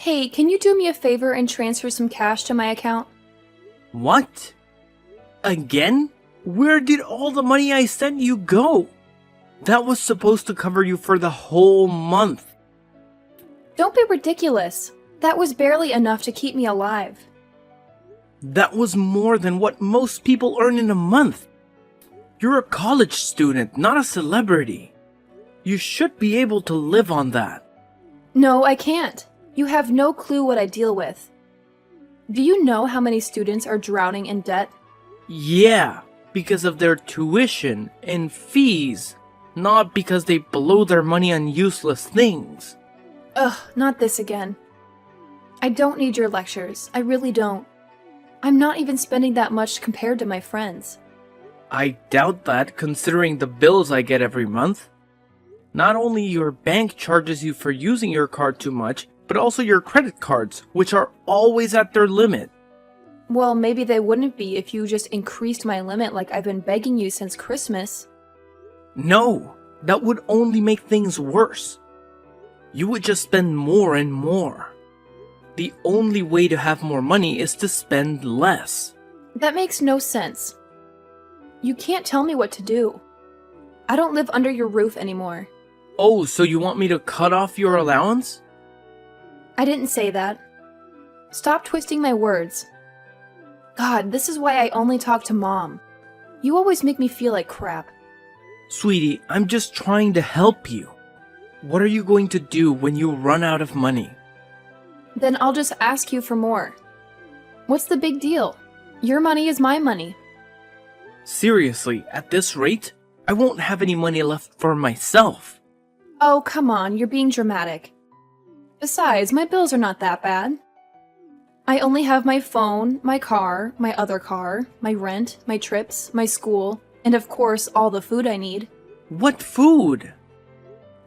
Hey, can you do me a favor and transfer some cash to my account? What? Again? Where did all the money I sent you go? That was supposed to cover you for the whole month. Don't be ridiculous. That was barely enough to keep me alive. That was more than what most people earn in a month. You're a college student, not a celebrity. You should be able to live on that. No, I can't. You have no clue what I deal with. Do you know how many students are drowning in debt? Yeah, because of their tuition and fees, not because they blow their money on useless things. Ugh, not this again. I don't need your lectures. I really don't. I'm not even spending that much compared to my friends. I doubt that, considering the bills I get every month. Not only your bank charges you for using your card too much, but also your credit cards, which are always at their limit. Well, maybe they wouldn't be if you just increased my limit like I've been begging you since Christmas. No, that would only make things worse. You would just spend more and more. The only way to have more money is to spend less. That makes no sense. You can't tell me what to do. I don't live under your roof anymore. Oh, so you want me to cut off your allowance? I didn't say that. Stop twisting my words. God, this is why I only talk to Mom. You always make me feel like crap. Sweetie, I'm just trying to help you. What are you going to do when you run out of money? Then I'll just ask you for more. What's the big deal? Your money is my money. Seriously, at this rate, I won't have any money left for myself. Oh, come on, you're being dramatic. Besides, my bills are not that bad. I only have my phone, my car, my other car, my rent, my trips, my school, and of course, all the food I need. What food?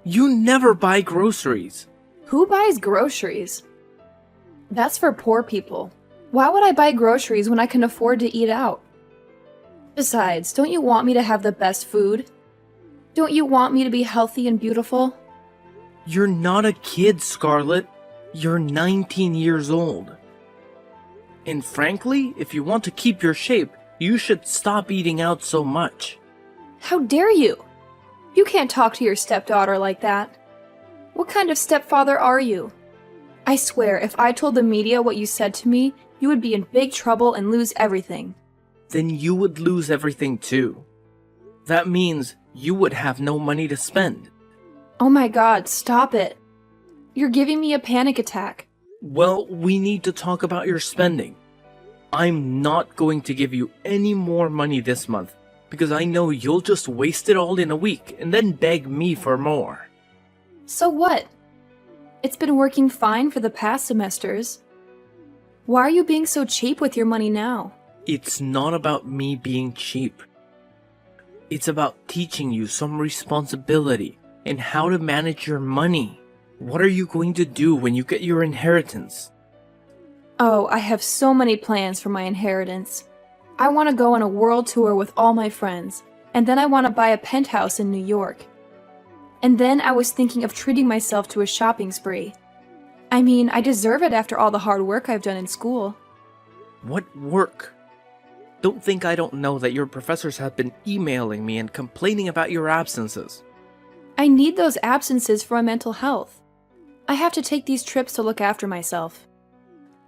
You never buy groceries. Who buys groceries? That's for poor people. Why would I buy groceries when I can afford to eat out? Besides, don't you want me to have the best food? Don't you want me to be healthy and beautiful? You're not a kid, Scarlett. You're 19 years old. And frankly, if you want to keep your shape, you should stop eating out so much. How dare you? You can't talk to your stepdaughter like that. What kind of stepfather are you? I swear, if I told the media what you said to me, you would be in big trouble and lose everything. Then you would lose everything too. That means you would have no money to spend. Oh my God, stop it. You're giving me a panic attack. Well, we need to talk about your spending. I'm not going to give you any more money this month because I know you'll just waste it all in a week and then beg me for more. So what? It's been working fine for the past semesters. Why are you being so cheap with your money now? It's not about me being cheap. It's about teaching you some responsibility and how to manage your money. What are you going to do when you get your inheritance? Oh, I have so many plans for my inheritance. I want to go on a world tour with all my friends, and then I want to buy a penthouse in New York. And then I was thinking of treating myself to a shopping spree. I mean, I deserve it after all the hard work I've done in school. What work? Don't think I don't know that your professors have been emailing me and complaining about your absences. I need those absences for my mental health. I have to take these trips to look after myself.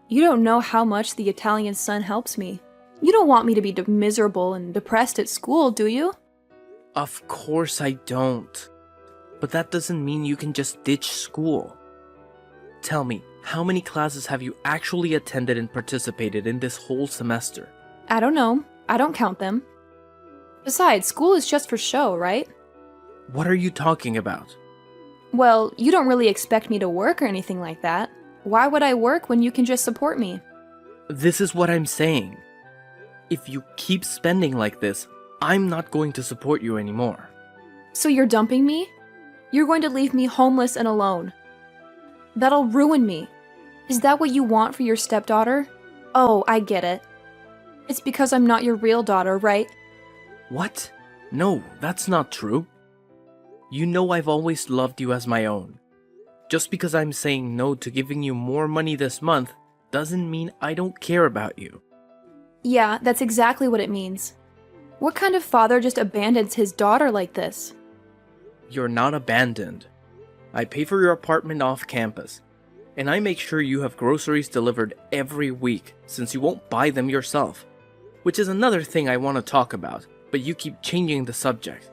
You don't know how much the Italian sun helps me. You don't want me to be miserable and depressed at school, do you? Of course I don't. But that doesn't mean you can just ditch school. Tell me, how many classes have you actually attended and participated in this whole semester? I don't know. I don't count them. Besides, school is just for show, right? What are you talking about? Well, you don't really expect me to work or anything like that. Why would I work when you can just support me? This is what I'm saying. If you keep spending like this, I'm not going to support you anymore. So you're dumping me? You're going to leave me homeless and alone. That'll ruin me. Is that what you want for your stepdaughter? Oh, I get it. It's because I'm not your real daughter, right? What? No, that's not true. You know I've always loved you as my own. Just because I'm saying no to giving you more money this month doesn't mean I don't care about you. Yeah, that's exactly what it means. What kind of father just abandons his daughter like this? You're not abandoned. I pay for your apartment off campus, and I make sure you have groceries delivered every week since you won't buy them yourself. Which is another thing I want to talk about, but you keep changing the subject.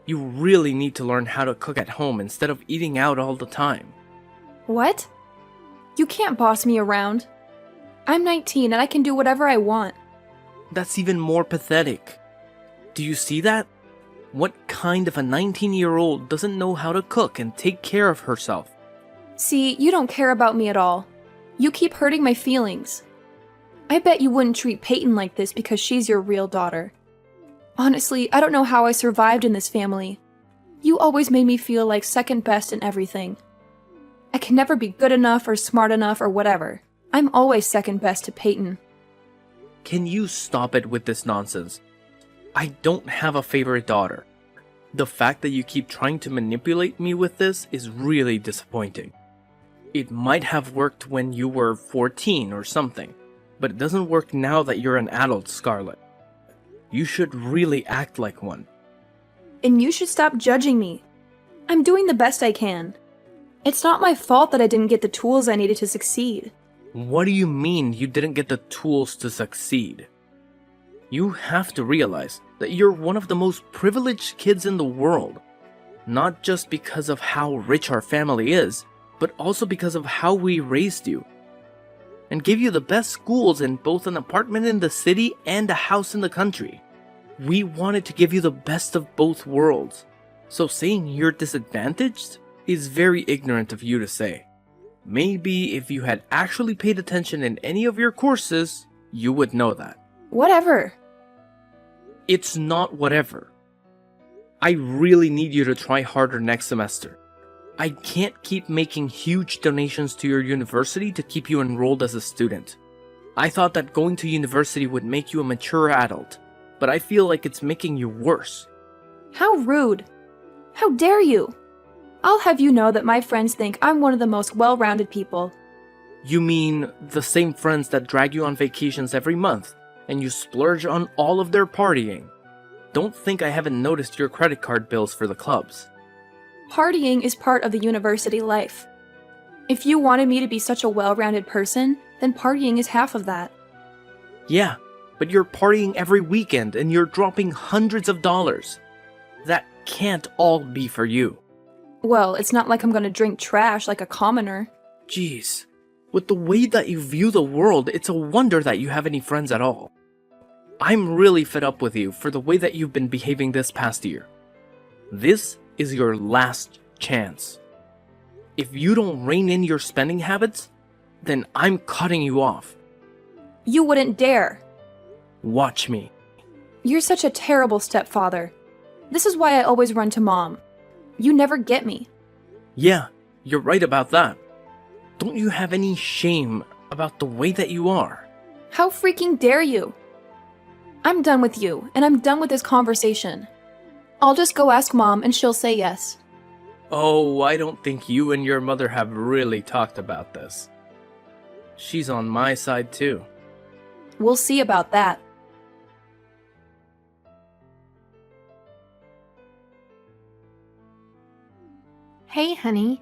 You really need to learn how to cook at home instead of eating out all the time. What? You can't boss me around. I'm 19 and I can do whatever I want. That's even more pathetic. Do you see that? What kind of a 19-year-old doesn't know how to cook and take care of herself? See, you don't care about me at all. You keep hurting my feelings. I bet you wouldn't treat Peyton like this because she's your real daughter. Honestly, I don't know how I survived in this family. You always made me feel like second best in everything. I can never be good enough or smart enough or whatever. I'm always second best to Peyton. Can you stop it with this nonsense? I don't have a favorite daughter. The fact that you keep trying to manipulate me with this is really disappointing. It might have worked when you were 14 or something, but it doesn't work now that you're an adult, Scarlett. You should really act like one. And you should stop judging me. I'm doing the best I can. It's not my fault that I didn't get the tools I needed to succeed. What do you mean you didn't get the tools to succeed? You have to realize that you're one of the most privileged kids in the world. Not just because of how rich our family is, but also because of how we raised you. And gave you the best schools in both an apartment in the city and a house in the country. We wanted to give you the best of both worlds. So saying you're disadvantaged is very ignorant of you to say. Maybe if you had actually paid attention in any of your courses, you would know that. Whatever. It's not whatever. I really need you to try harder next semester. I can't keep making huge donations to your university to keep you enrolled as a student. I thought that going to university would make you a mature adult, but I feel like it's making you worse. How rude. How dare you? I'll have you know that my friends think I'm one of the most well-rounded people. You mean the same friends that drag you on vacations every month, and you splurge on all of their partying? Don't think I haven't noticed your credit card bills for the clubs. Partying is part of the university life. If you wanted me to be such a well-rounded person, then partying is half of that. Yeah, but you're partying every weekend and you're dropping hundreds of dollars. That can't all be for you. Well, it's not like I'm gonna drink trash like a commoner. Jeez, with the way that you view the world, it's a wonder that you have any friends at all. I'm really fed up with you for the way that you've been behaving this past year. This is your last chance. If you don't rein in your spending habits, then I'm cutting you off. You wouldn't dare. Watch me. You're such a terrible stepfather. This is why I always run to Mom. You never get me. Yeah, you're right about that. Don't you have any shame about the way that you are? How freaking dare you? I'm done with you, and I'm done with this conversation. I'll just go ask Mom and she'll say yes. Oh, I don't think you and your mother have really talked about this. She's on my side too. We'll see about that. Hey, honey.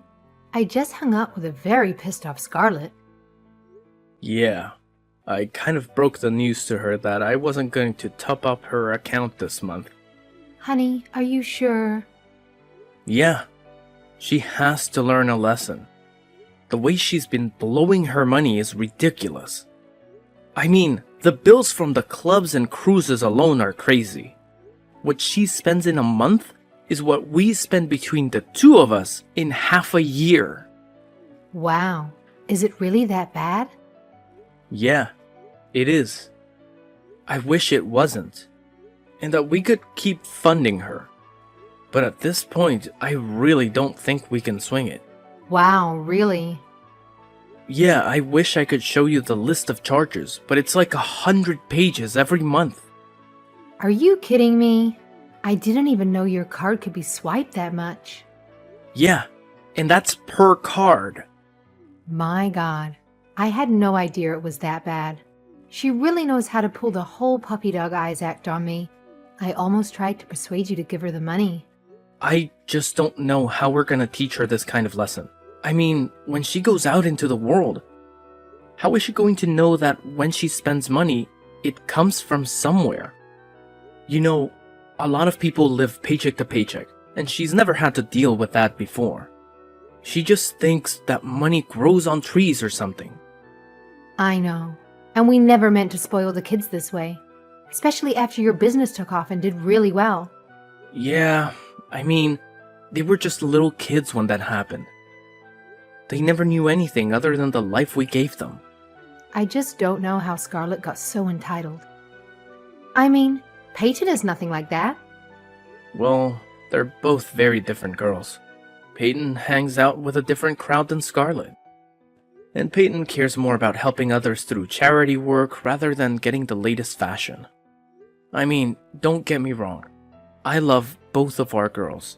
I just hung up with a very pissed off Scarlett. Yeah, I kind of broke the news to her that I wasn't going to top up her account this month. Honey, are you sure? Yeah, she has to learn a lesson. The way she's been blowing her money is ridiculous. I mean, the bills from the clubs and cruises alone are crazy. What she spends in a month is what we spend between the two of us in half a year. Wow. Is it really that bad? Yeah, it is. I wish it wasn't, and that we could keep funding her. But at this point, I really don't think we can swing it. Wow, really? Yeah, I wish I could show you the list of charges, but it's like 100 pages every month. Are you kidding me? I didn't even know your card could be swiped that much. Yeah, And that's per card. My God, I had no idea it was that bad. She really knows how to pull the whole puppy dog eyes act on me. I almost tried to persuade you to give her the money. I just don't know how we're gonna teach her this kind of lesson. I mean, when she goes out into the world, how is she going to know that when she spends money, it comes from somewhere? You know, a lot of people live paycheck to paycheck, and she's never had to deal with that before. She just thinks that money grows on trees or something. I know. And we never meant to spoil the kids this way. Especially after your business took off and did really well. Yeah, I mean, they were just little kids when that happened. They never knew anything other than the life we gave them. I just don't know how Scarlett got so entitled. I mean, Peyton is nothing like that. Well, they're both very different girls. Peyton hangs out with a different crowd than Scarlett. And Peyton cares more about helping others through charity work rather than getting the latest fashion. I mean, don't get me wrong. I love both of our girls.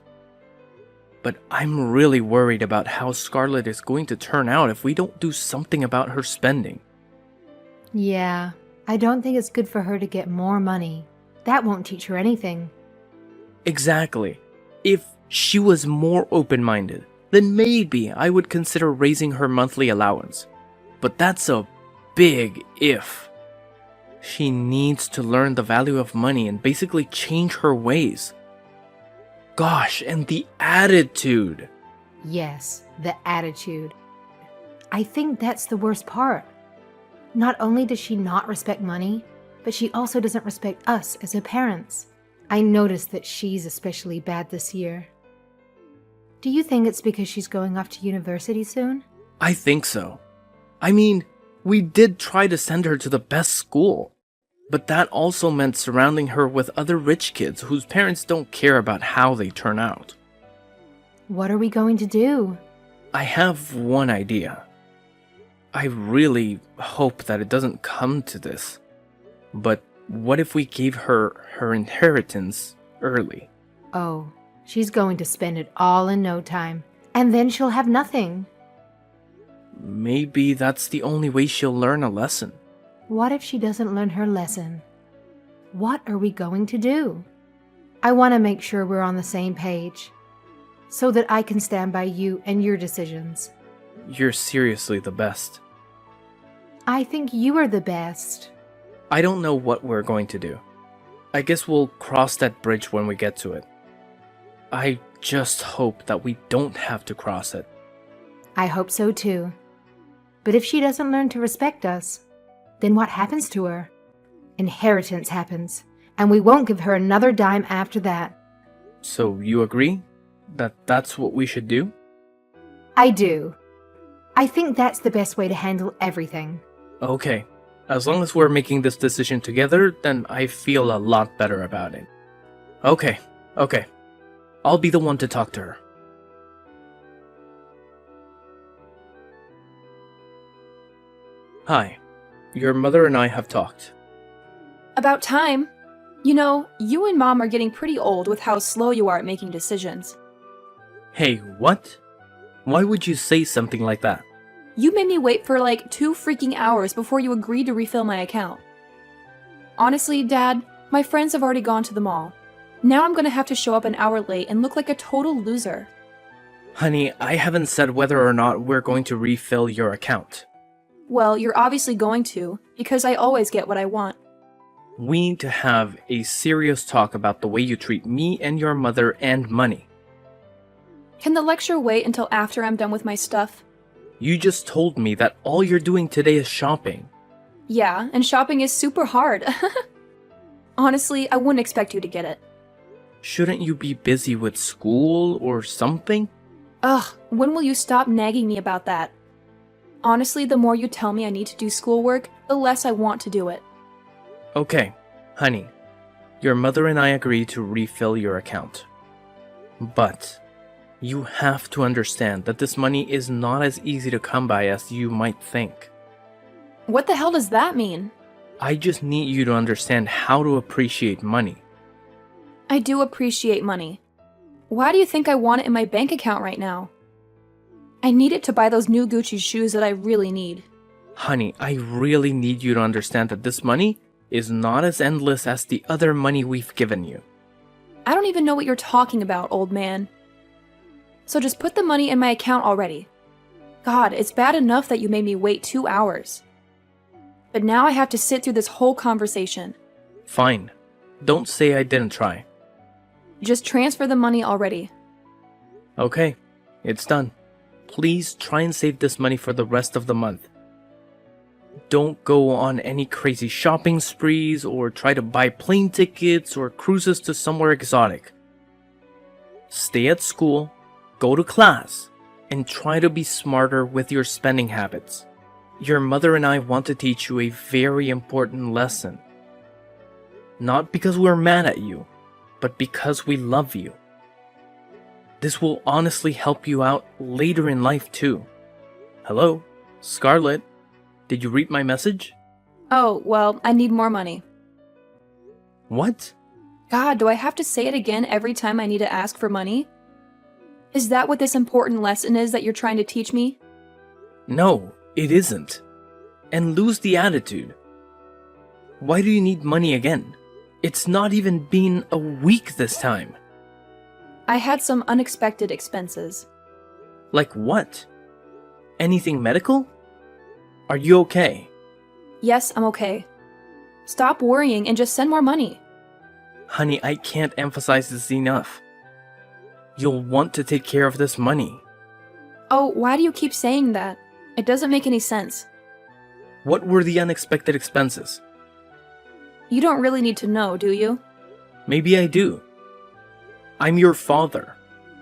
But I'm really worried about how Scarlett is going to turn out if we don't do something about her spending. Yeah, I don't think it's good for her to get more money. That won't teach her anything. Exactly. If she was more open-minded, then maybe I would consider raising her monthly allowance. But that's a big if. She needs to learn the value of money and basically change her ways. Gosh, and the attitude. Yes, the attitude. I think that's the worst part. Not only does she not respect money, but she also doesn't respect us as her parents. I noticed that she's especially bad this year. Do you think it's because she's going off to university soon? I think so. I mean, we did try to send her to the best school, but that also meant surrounding her with other rich kids whose parents don't care about how they turn out. What are we going to do? I have one idea. I really hope that it doesn't come to this, but what if we gave her her inheritance early? Oh, she's going to spend it all in no time, and then she'll have nothing. Maybe that's the only way she'll learn a lesson. What if she doesn't learn her lesson? What are we going to do? I want to make sure we're on the same page, so that I can stand by you and your decisions. You're seriously the best. I think you are the best. I don't know what we're going to do. I guess we'll cross that bridge when we get to it. I just hope that we don't have to cross it. I hope so too. But if she doesn't learn to respect us, then what happens to her? Inheritance happens, and we won't give her another dime after that. So you agree that that's what we should do? I do. I think that's the best way to handle everything. Okay. As long as we're making this decision together, then I feel a lot better about it. Okay. I'll be the one to talk to her. Hi. Your mother and I have talked. About time. You know, you and Mom are getting pretty old with how slow you are at making decisions. Hey, what? Why would you say something like that? You made me wait for like 2 freaking hours before you agreed to refill my account. Honestly, Dad, my friends have already gone to the mall. Now I'm gonna have to show up an hour late and look like a total loser. Honey, I haven't said whether or not we're going to refill your account. Well, you're obviously going to, because I always get what I want. We need to have a serious talk about the way you treat me and your mother and money. Can the lecture wait until after I'm done with my stuff? You just told me that all you're doing today is shopping. Yeah, and shopping is super hard. Honestly, I wouldn't expect you to get it. Shouldn't you be busy with school or something? Ugh, when will you stop nagging me about that? Honestly, the more you tell me I need to do schoolwork, the less I want to do it. Okay, honey. Your mother and I agree to refill your account. But you have to understand that this money is not as easy to come by as you might think. What the hell does that mean? I just need you to understand how to appreciate money. I do appreciate money. Why do you think I want it in my bank account right now? I need it to buy those new Gucci shoes that I really need. Honey, I really need you to understand that this money is not as endless as the other money we've given you. I don't even know what you're talking about, old man. So just put the money in my account already. God, it's bad enough that you made me wait 2 hours. But now I have to sit through this whole conversation. Fine. Don't say I didn't try. Just transfer the money already. Okay, it's done. Please try and save this money for the rest of the month. Don't go on any crazy shopping sprees or try to buy plane tickets or cruises to somewhere exotic. Stay at school, go to class, and try to be smarter with your spending habits. Your mother and I want to teach you a very important lesson. Not because we're mad at you, but because we love you. This will honestly help you out later in life too. Hello, Scarlett? Did you read my message? Oh, well, I need more money. What? God, do I have to say it again every time I need to ask for money? Is that what this important lesson is that you're trying to teach me? No, it isn't. And lose the attitude. Why do you need money again? It's not even been a week this time. I had some unexpected expenses. Like what? Anything medical? Are you okay? Yes, I'm okay. Stop worrying and just send more money. Honey, I can't emphasize this enough. You'll want to take care of this money. Oh, why do you keep saying that? It doesn't make any sense. What were the unexpected expenses? You don't really need to know, do you? Maybe I do. I'm your father.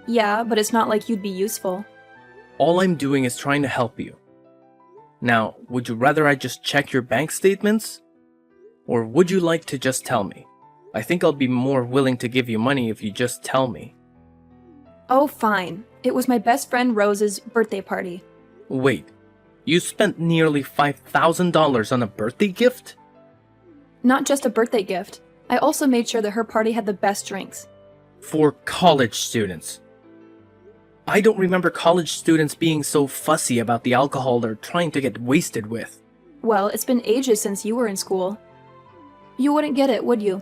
Yeah, but it's not like you'd be useful. All I'm doing is trying to help you. Now, would you rather I just check your bank statements? Or would you like to just tell me? I think I'll be more willing to give you money if you just tell me. Oh, fine. It was my best friend Rose's birthday party. Wait, you spent nearly $5,000 on a birthday gift? Not just a birthday gift. I also made sure that her party had the best drinks. For college students. I don't remember college students being so fussy about the alcohol they're trying to get wasted with. Well, it's been ages since you were in school. You wouldn't get it, would you?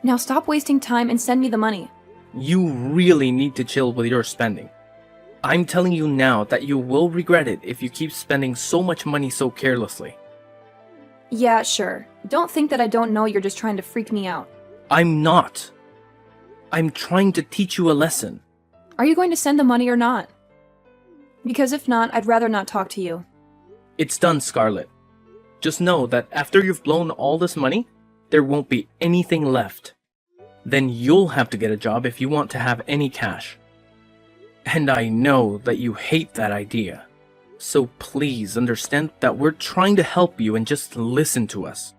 Now stop wasting time and send me the money. You really need to chill with your spending. I'm telling you now that you will regret it if you keep spending so much money so carelessly. Yeah, sure. Don't think that I don't know you're just trying to freak me out. I'm not. I'm trying to teach you a lesson. Are you going to send the money or not? Because if not, I'd rather not talk to you. It's done, Scarlett. Just know that after you've blown all this money, there won't be anything left. Then you'll have to get a job if you want to have any cash. And I know that you hate that idea. So please understand that we're trying to help you and just listen to us.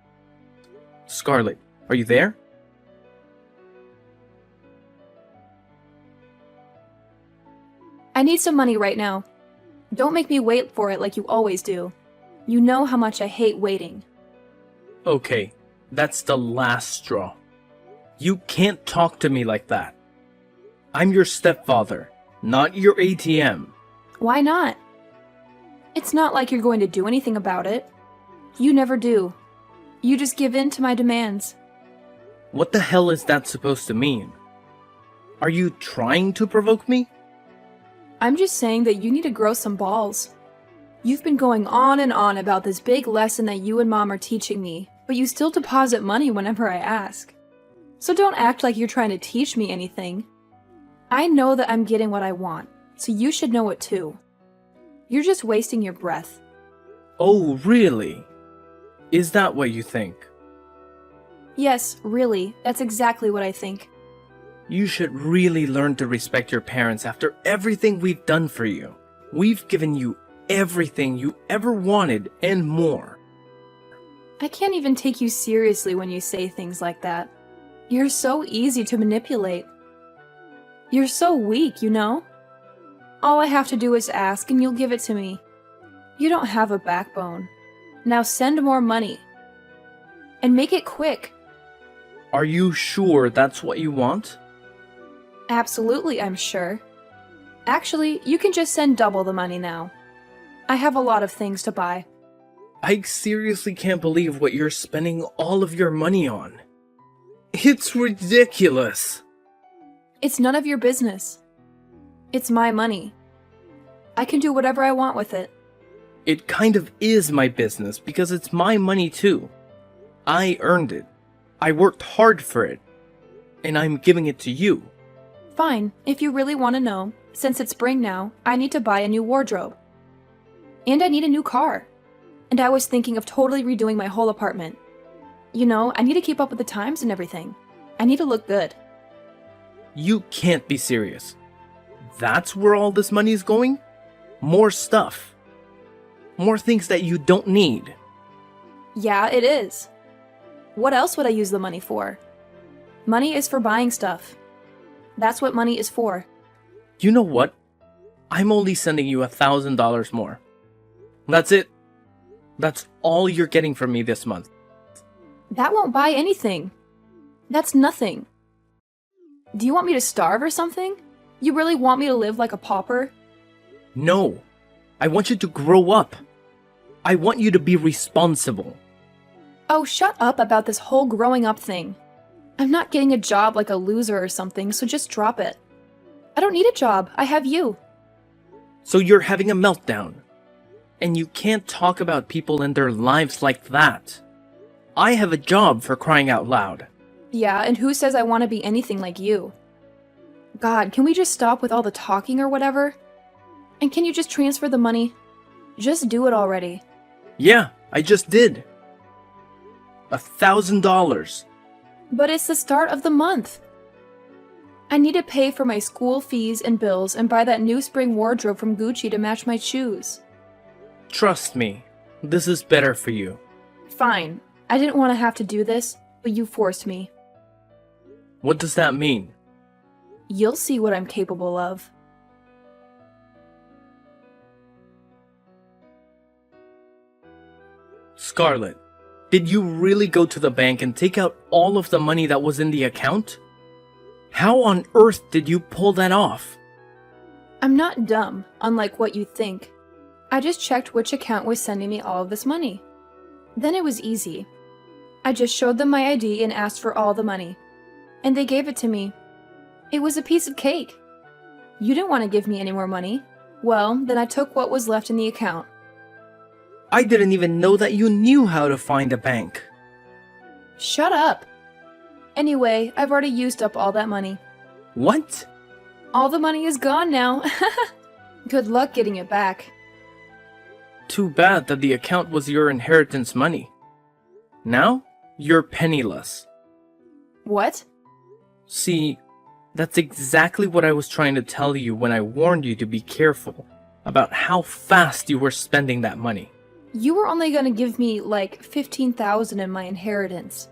Scarlett, are you there? I need some money right now. Don't make me wait for it like you always do. You know how much I hate waiting. Okay, that's the last straw. You can't talk to me like that. I'm your stepfather, not your ATM. Why not? It's not like you're going to do anything about it. You never do. You just give in to my demands. What the hell is that supposed to mean? Are you trying to provoke me? I'm just saying that you need to grow some balls. You've been going on and on about this big lesson that you and Mom are teaching me, but you still deposit money whenever I ask. So don't act like you're trying to teach me anything. I know that I'm getting what I want, so you should know it too. You're just wasting your breath. Oh, really? Is that what you think? Yes, really, that's exactly what I think. You should really learn to respect your parents after everything we've done for you. We've given you everything you ever wanted and more. I can't even take you seriously when you say things like that. You're so easy to manipulate. You're so weak, you know? All I have to do is ask and you'll give it to me. You don't have a backbone. Now send more money. And make it quick. Are you sure that's what you want? Absolutely, I'm sure. Actually, you can just send double the money now. I have a lot of things to buy. I seriously can't believe what you're spending all of your money on. It's ridiculous. It's none of your business. It's my money. I can do whatever I want with it. It kind of is my business because it's my money too. I earned it. I worked hard for it. And I'm giving it to you. Fine, if you really want to know, since it's spring now, I need to buy a new wardrobe. And I need a new car. And I was thinking of totally redoing my whole apartment. You know, I need to keep up with the times and everything. I need to look good. You can't be serious. That's where all this money is going? More stuff. More things that you don't need. Yeah, it is. What else would I use the money for? Money is for buying stuff. That's what money is for. You know what? I'm only sending you $1,000 more. That's it. That's all you're getting from me this month. That won't buy anything. That's nothing. Do you want me to starve or something? You really want me to live like a pauper? No. I want you to grow up. I want you to be responsible. Oh, shut up about this whole growing up thing. I'm not getting a job like a loser or something, so just drop it. I don't need a job. I have you. So you're having a meltdown. And you can't talk about people and their lives like that. I have a job, for crying out loud. Yeah, and who says I want to be anything like you? God, can we just stop with all the talking or whatever? And can you just transfer the money? Just do it already. Yeah, I just did. $1,000. But it's the start of the month. I need to pay for my school fees and bills and buy that new spring wardrobe from Gucci to match my shoes. Trust me, this is better for you. Fine. I didn't want to have to do this, but you forced me. What does that mean? You'll see what I'm capable of. Scarlett, did you really go to the bank and take out all of the money that was in the account? How on earth did you pull that off? I'm not dumb, unlike what you think. I just checked which account was sending me all of this money. Then it was easy. I just showed them my ID and asked for all the money. And they gave it to me. It was a piece of cake. You didn't want to give me any more money. Well, then I took what was left in the account. I didn't even know that you knew how to find a bank. Shut up! Anyway, I've already used up all that money. What? All the money is gone now. Good luck getting it back. Too bad that the account was your inheritance money. Now, you're penniless. What? See, that's exactly what I was trying to tell you when I warned you to be careful about how fast you were spending that money. You were only gonna give me, like, $15,000 in my inheritance.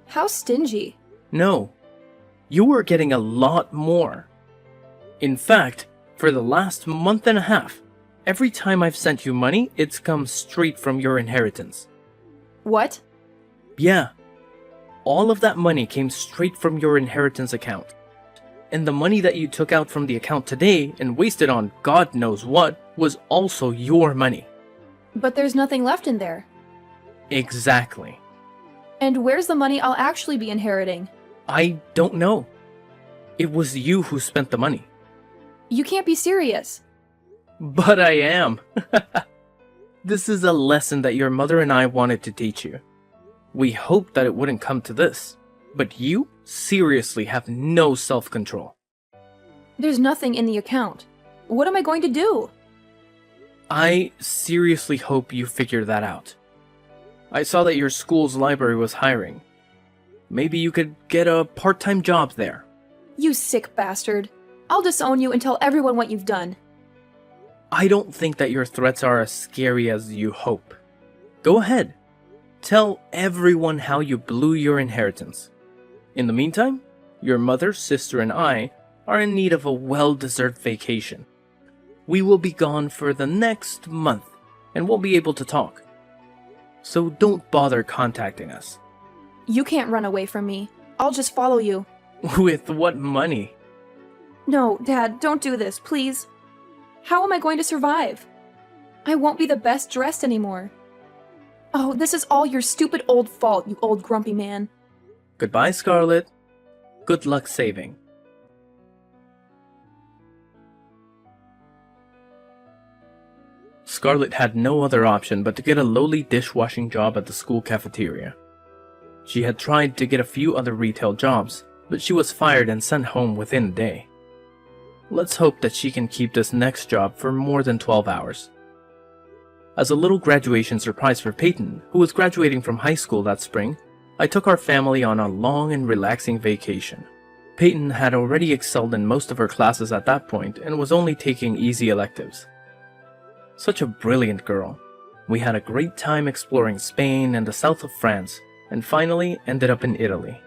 How stingy. No, you were getting a lot more. In fact, for the last month and a half, every time I've sent you money, it's come straight from your inheritance. What? Yeah. All of that money came straight from your inheritance account. And the money that you took out from the account today and wasted on God knows what was also your money. But there's nothing left in there. Exactly. And where's the money I'll actually be inheriting? I don't know. It was you who spent the money. You can't be serious. But I am. This is a lesson that your mother and I wanted to teach you. We hoped that it wouldn't come to this, but you seriously have no self-control. There's nothing in the account. What am I going to do? I seriously hope you figure that out. I saw that your school's library was hiring. Maybe you could get a part-time job there. You sick bastard. I'll disown you and tell everyone what you've done. I don't think that your threats are as scary as you hope. Go ahead. Tell everyone how you blew your inheritance. In the meantime, your mother, sister, and I are in need of a well-deserved vacation. We will be gone for the next month, and won't be able to talk. So don't bother contacting us. You can't run away from me. I'll just follow you. With what money? No, Dad, don't do this, please. How am I going to survive? I won't be the best dressed anymore. Oh, this is all your stupid old fault, you old grumpy man. Goodbye, Scarlett. Good luck saving. Scarlett had no other option but to get a lowly dishwashing job at the school cafeteria. She had tried to get a few other retail jobs, but she was fired and sent home within a day. Let's hope that she can keep this next job for more than 12 hours. As a little graduation surprise for Peyton, who was graduating from high school that spring, I took our family on a long and relaxing vacation. Peyton had already excelled in most of her classes at that point and was only taking easy electives. Such a brilliant girl. We had a great time exploring Spain and the south of France, and finally ended up in Italy.